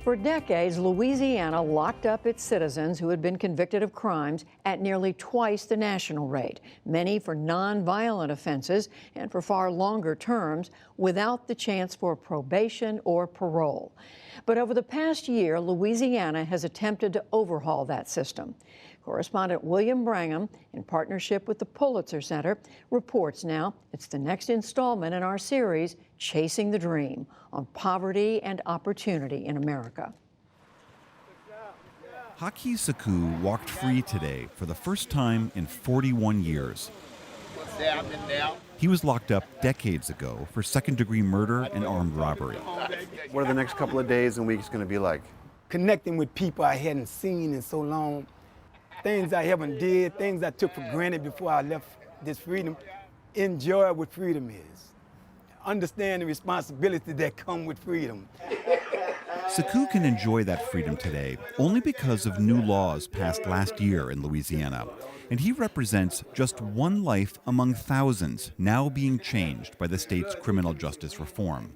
For decades, Louisiana locked up its citizens who had been convicted of crimes at nearly twice the national rate, many for nonviolent offenses and for far longer terms without the chance for probation or parole. But over the past year, Louisiana has attempted to overhaul that system. Correspondent William Brangham, in partnership with the Pulitzer Center, reports now it's the next installment in our series, Chasing the Dream, on poverty and opportunity in America. Haki Saku walked free today for the first time in 41 years. He was locked up decades ago for second-degree murder and armed robbery. What are the next couple of days and weeks going to be like? Connecting with people I hadn't seen in so long, things I haven't did, things I took for granted before I left this freedom. Enjoy what freedom is. Understand the responsibility that come with freedom. Saku can enjoy that freedom today only because of new laws passed last year in Louisiana. And he represents just one life among thousands now being changed by the state's criminal justice reform.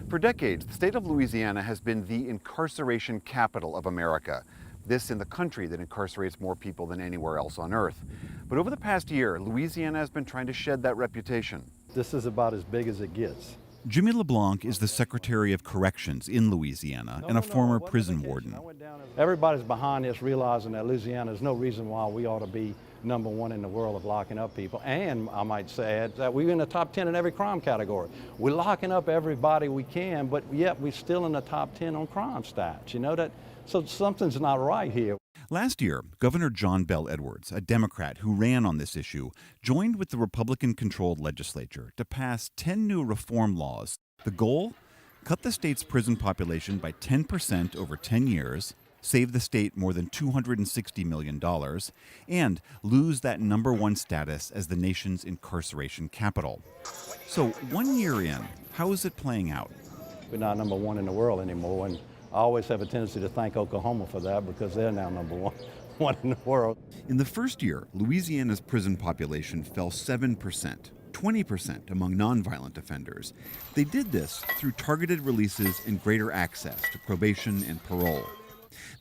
For decades, the state of Louisiana has been the incarceration capital of America. This in the country that incarcerates more people than anywhere else on earth. But over the past year, Louisiana has been trying to shed that reputation. This is about as big as it gets. Jimmy LeBlanc is the Secretary of Corrections in Louisiana and a former prison warden. Everybody's behind this, realizing that Louisiana is no reason why we ought to be #1 in the world of locking up people. And I might say that we're in the top 10 in every crime category. We're locking up everybody we can, but yet we're still in the top 10 on crime stats. You know that? So something's not right here. Last year, Governor John Bel Edwards, a Democrat who ran on this issue, joined with the Republican-controlled legislature to pass 10 new reform laws. The goal? Cut the state's prison population by 10% over 10 years, save the state more than $260 million, and lose that #1 status as the nation's incarceration capital. So 1 year in, how is it playing out? We're not #1 in the world anymore, and I always have a tendency to thank Oklahoma for that because they're now #1 in the world. In the first year, Louisiana's prison population fell 7%, 20% among nonviolent offenders. They did this through targeted releases and greater access to probation and parole.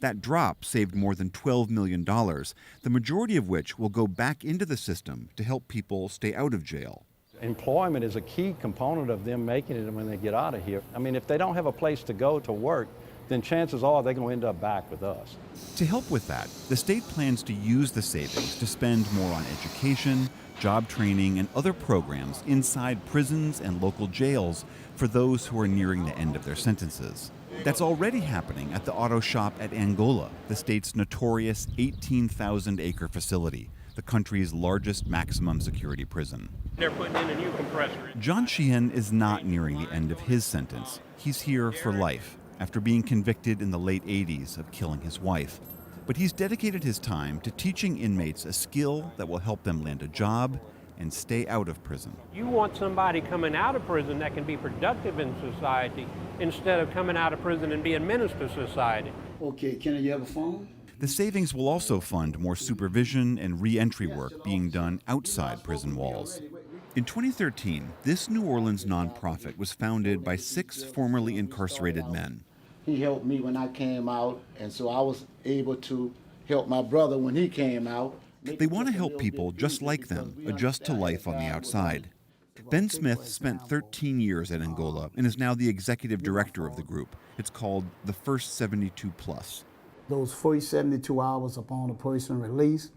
That drop saved more than $12 million, the majority of which will go back into the system to help people stay out of jail. Employment is a key component of them making it when they get out of here. I mean, if they don't have a place to go to work, then chances are they're going to end up back with us. To help with that, the state plans to use the savings to spend more on education, job training, and other programs inside prisons and local jails for those who are nearing the end of their sentences. That's already happening at the auto shop at Angola, the state's notorious 18,000-acre facility, the country's largest maximum security prison. They're putting in a new compressor. John Sheehan is not nearing the end of his sentence. He's here for life, after being convicted in the late 80s of killing his wife. But he's dedicated his time to teaching inmates a skill that will help them land a job and stay out of prison. You want somebody coming out of prison that can be productive in society instead of coming out of prison and being menace to society. Okay, can you have a phone? The savings will also fund more supervision and re-entry work being done outside prison walls. In 2013, this New Orleans nonprofit was founded by 6 formerly incarcerated men. He helped me when I came out, and so I was able to help my brother when he came out. They want to help people just like them adjust to life on the outside. Ben Smith spent 13 years at Angola and is now the executive director of the group. It's called the First 72 Plus. Those first 72 hours upon a person release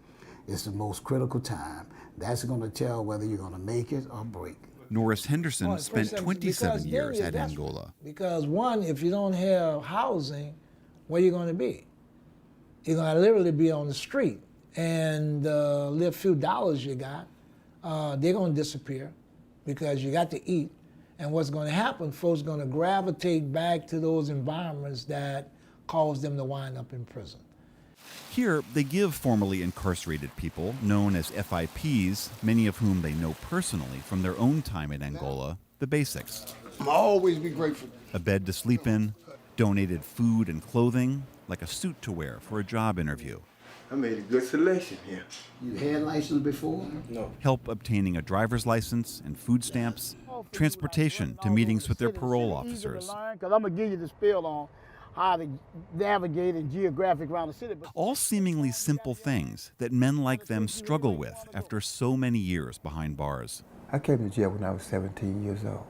is the most critical time. That's going to tell whether you're going to make it or break. Norris Henderson spent 27 years at Angola. Because one, if you don't have housing, where are you going to be? You're going to literally be on the street. And the little few dollars you got, they're going to disappear because you got to eat. And what's going to happen, folks are going to gravitate back to those environments that cause them to wind up in prison. Here, they give formerly incarcerated people, known as FIPs, many of whom they know personally from their own time in Angola, the basics. I'll always be grateful. A bed to sleep in, donated food and clothing, like a suit to wear for a job interview. I made a good selection here. You had license before? No. Help obtaining a driver's license and food stamps, transportation to meetings with their parole officers. Because I'm going to give you the spill on how to navigate and geographic around the city. But All seemingly simple things that men like them struggle with after so many years behind bars. I came to jail when I was 17 years old.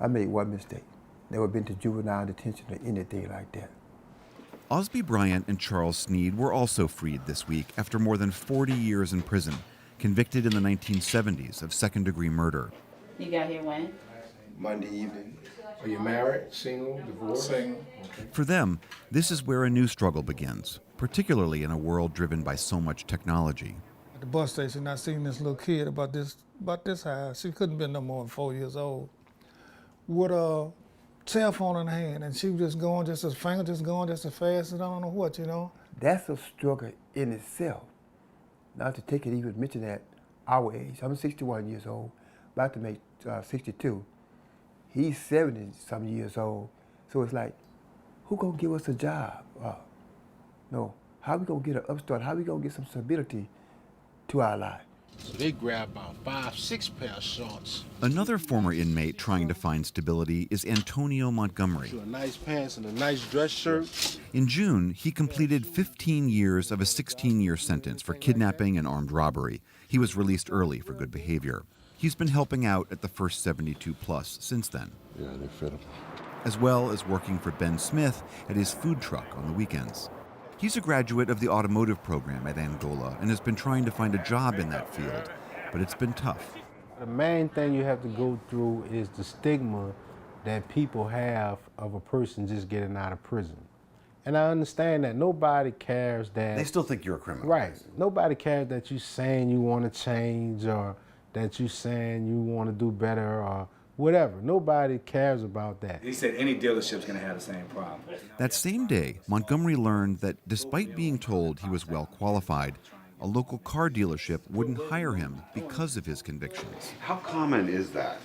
I made one mistake. Never been to juvenile detention or anything like that. Osby Bryant and Charles Sneed were also freed this week after more than 40 years in prison, convicted in the 1970s of second-degree murder. You got here when? Monday evening. Are you married, single, divorced? Single. Okay. For them, this is where a new struggle begins, particularly in a world driven by so much technology. At the bus station, I seen this little kid about this high. She couldn't be no more than 4 years old, with a cell phone in her hand, and she was just going, just as finger just going just as fast as I don't know what, you know. That's a struggle in itself. Not to take it even mention that our age. I'm 61 years old, about to make 62. He's 70-some years old. So it's like, who gonna give us a job? No, how we gonna get an upstart? How we gonna get some stability to our life? So they grab about 5, 6 pair of shorts. Another former inmate trying to find stability is Antonio Montgomery. A nice pants and a nice dress shirt. In June, he completed 15 years of a 16-year sentence for kidnapping and armed robbery. He was released early for good behavior. He's been helping out at the First 72 Plus since then. Yeah, they fit him. As well as working for Ben Smith at his food truck on the weekends. He's a graduate of the automotive program at Angola and has been trying to find a job in that field, but it's been tough. The main thing you have to go through is the stigma that people have of a person just getting out of prison. And I understand that nobody cares that... They still think you're a criminal. Right. Nobody cares that you're saying you want to change or that you're saying you want to do better or whatever. Nobody cares about that. He said any dealership's going to have the same problem. That same day, Montgomery learned that despite being told he was well qualified, a local car dealership wouldn't hire him because of his convictions. How common is that?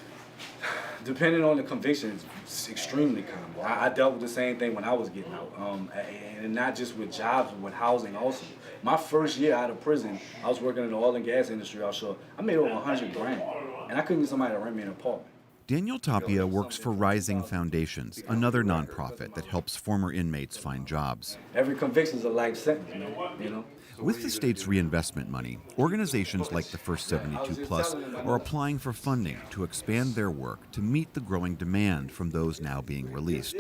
Depending on the conviction, it's extremely common. I dealt with the same thing when I was getting out, and not just with jobs, but with housing also. My first year out of prison, I was working in the oil and gas industry offshore. I made over 100 grand, and I couldn't get somebody to rent me an apartment. Daniel Tapia works for Rising Foundations, another nonprofit that helps former inmates find jobs. Every conviction is a life sentence, you know. With the state's reinvestment money, organizations like the First 72 Plus are applying for funding to expand their work to meet the growing demand from those now being released.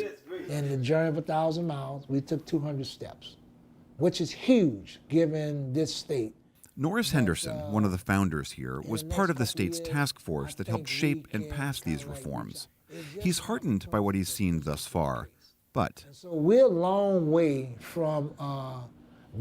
In the journey of 1,000 miles, we took 200 steps, which is huge given this state. Norris Henderson, one of the founders here, was part of the state's task force that helped shape and pass these reforms. He's heartened by what he's seen thus far, but... So we're a long way from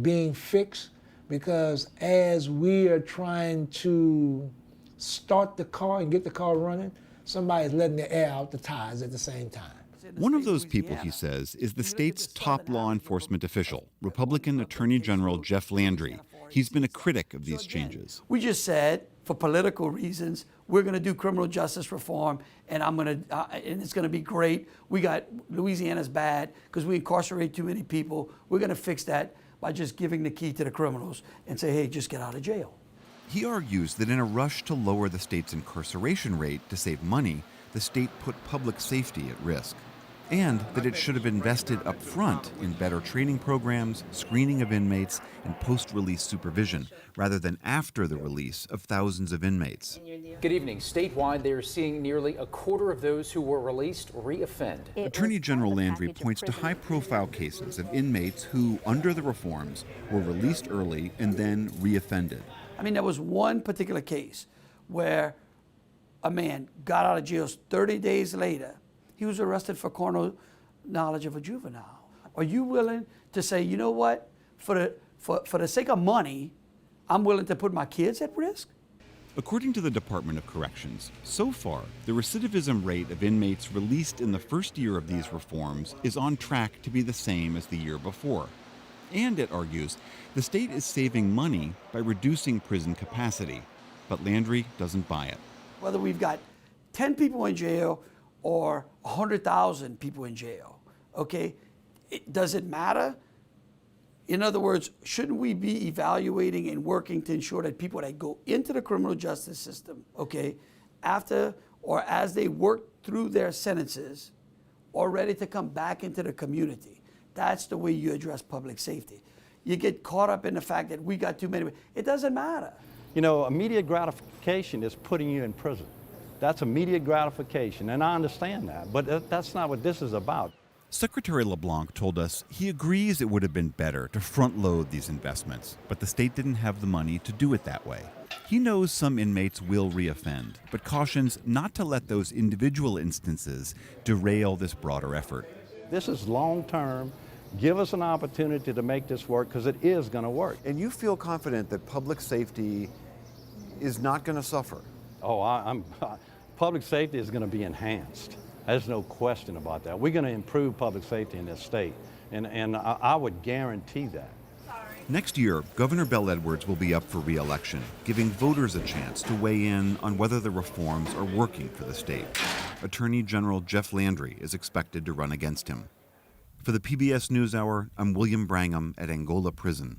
being fixed, because as we are trying to start the car and get the car running, somebody's letting the air out the tires at the same time. One of those people, he says, is the state's top law enforcement official, Republican Attorney General Jeff Landry. He's been a critic of these changes. We just said, for political reasons, we're going to do criminal justice reform, and and it's going to be great. We got Louisiana's bad because we incarcerate too many people. We're going to fix that by just giving the key to the criminals and say, hey, just get out of jail. He argues that in a rush to lower the state's incarceration rate to save money, the state put public safety at risk, and that it should have invested up front in better training programs, screening of inmates, and post-release supervision, rather than after the release of thousands of inmates. Good evening. Statewide, they are seeing nearly a quarter of those who were released re-offend. Attorney General Landry points to high-profile cases of inmates who, under the reforms, were released early and then re-offended. I mean, there was one particular case where a man got out of jail 30 days later. He was arrested for carnal knowledge of a juvenile. Are you willing to say, you know what, for the sake of money, I'm willing to put my kids at risk? According to the Department of Corrections, so far, the recidivism rate of inmates released in the first year of these reforms is on track to be the same as the year before. And it argues, the state is saving money by reducing prison capacity. But Landry doesn't buy it. Whether we've got 10 people in jail or 100,000 people in jail, okay? Does it matter? In other words, shouldn't we be evaluating and working to ensure that people that go into the criminal justice system, okay, after or as they work through their sentences, or ready to come back into the community. That's the way you address public safety. You get caught up in the fact that we got too many. It doesn't matter. You know, immediate gratification is putting you in prison. That's immediate gratification, and I understand that, but that's not what this is about. Secretary LeBlanc told us he agrees it would have been better to front-load these investments, but the state didn't have the money to do it that way. He knows some inmates will reoffend, but cautions not to let those individual instances derail this broader effort. This is long-term. Give us an opportunity to make this work, because it is going to work. And you feel confident that public safety is not going to suffer? Oh, public safety is going to be enhanced. There's no question about that. We're going to improve public safety in this state, and I would guarantee that. Next year, Governor Bel Edwards will be up for re-election, giving voters a chance to weigh in on whether the reforms are working for the state. Attorney General Jeff Landry is expected to run against him. For the PBS NewsHour, I'm William Brangham at Angola Prison.